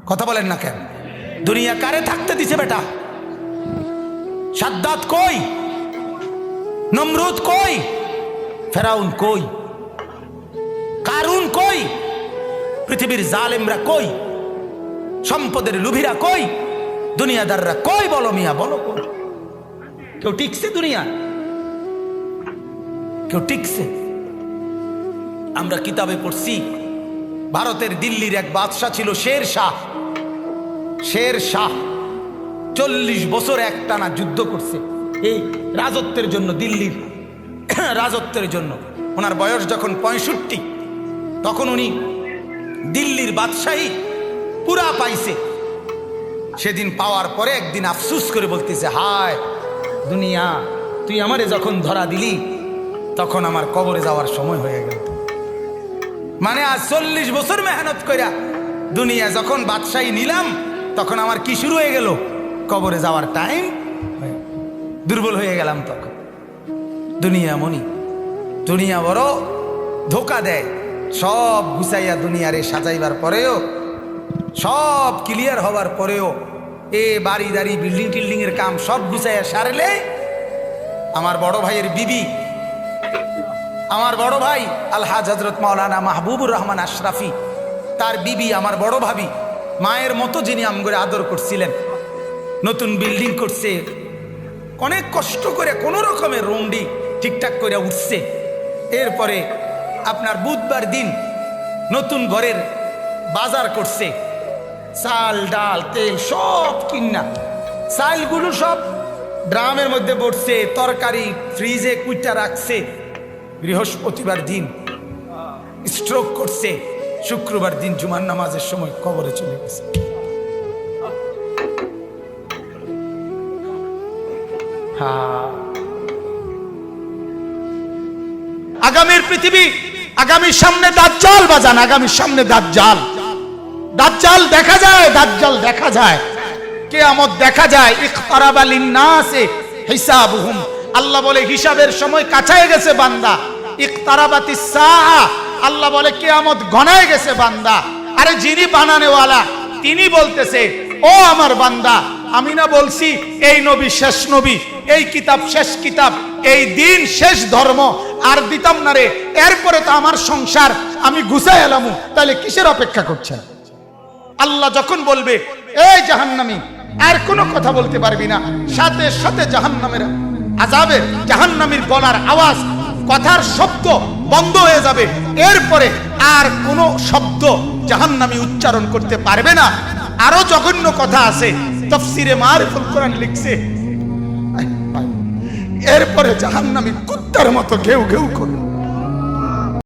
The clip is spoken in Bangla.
কথা বলেন না কেন? দুনিয়া কারে থাকতে দিছে বেটা? সাদ্দাত কই? নমরুদ কই? ফেরাউন কই? কারুন কই? পৃথিবীর জালেমরা কই? সম্পদের লুভিরা কই? দুনিয়াদাররা কই? বলো মিয়া, বলো কই? কেউ টিকছে দুনিয়া? কেউ টিকছে? আমরা কিতাবে পড়ছি ভারতের দিল্লির এক বাদশা ছিল শের শাহ। শের শাহ 40 বছর একটানা যুদ্ধ করছে এই রাজত্বের জন্য, দিল্লির রাজত্বের জন্য। ওনার বয়স যখন 65, তখন উনি দিল্লির বাদশাহী পুরা পাইছে। সেদিন পাওয়ার পরে একদিন আফসুস করে বলতেছে, হায় দুনিয়া, তুই আমারে যখন ধরা দিলি তখন আমার কবরে যাওয়ার সময় হয়ে গেল। মানে আজ 40 বছর মেহনত কইরা দুনিয়া যখন বাদশাহী নিলাম, তখন আমার কি শুরু হয়ে গেল? কবরে যাওয়ার টাইম। দুর্বল হয়ে গেলাম তখন। দুনিয়া মনি, দুনিয়া বড় ধোকা দেয়। সব গুছাইয়া দুনিয়ারে সাজাইবার পরেও, সব ক্লিয়ার হবার পরেও, এ বাড়ি দাড়ি বিল্ডিং টিল্ডিং এর কাম সব গুছাইয়া সারলে আমার বড় ভাইয়ের বিবি, আমার বড় ভাই আলহাজ হযরত মাওলানা মাহবুবুর রহমান আশরাফি, তার বিবি আমার বড় ভাবি, মায়ের মতো যিনি আমগরে আদর করছিলেন, নতুন বিল্ডিং করছে, অনেক কষ্ট করে কোনো রকমের রুমডি ঠিকঠাক করে উঠছে। এরপরে আপনার বুধবার দিন নতুন ঘরের বাজার করছে, চাল ডাল তেল সব কিনা, চালগুলো সব ড্রামের মধ্যে পড়ছে, তরকারি ফ্রিজে কুইটা রাখছে। বৃহস্পতিবার দিন স্ট্রোক করছে, শুক্রবার দিন জুমার নামাজের সময় কবরে চলে গেছে। আগামীর পৃথিবী, আগামীর সামনে দাজ্জাল বাজান, আগামীর সামনে দাজ্জাল। দাজ্জাল দেখা যায়, দাজ্জাল দেখা যায়, কিয়ামত দেখা যায়। ইকতারাবা লিন্নাসি হিসাবুহুম, আল্লাহ বলে হিসাবের সময় কাছায় গেছে বান্দা। ইকতারাবাতিস সাআ, আল্লাহ বলে কিয়ামত ঘনায় গেছে বান্দা। আরে যিনি বানানেওয়ালা তিনি বলতেছে, ও আমার বান্দা, আমি না বলছি এই নবী শেষ নবী, এই কিতাব শেষ কিতাব, এই দিন শেষ ধর্ম, আর দিতাম না রে। এরপরে তো আমার সংসার আমি গুছাই এলামু, তাহলে কিসের অপেক্ষা করছেন? আল্লাহ যখন বলবে এই জাহান্নামী, আর কোনো কথা বলতে পারবি না, সাথে সাথে জাহান্নামের আযাবের, জাহান্নামীর গলার আওয়াজ, কথার শব্দ বন্ধ হয়ে যাবে। এরপরে আর কোনো শব্দ জাহান্নামী উচ্চারণ করতে পারবে না। আরো জঘন্য কথা আছে, তাফসীরে মারিফুল কোরআন লিখছে, এরপরে জাহান্নামী কুত্তার মতো ঘেউ ঘেউ করবে।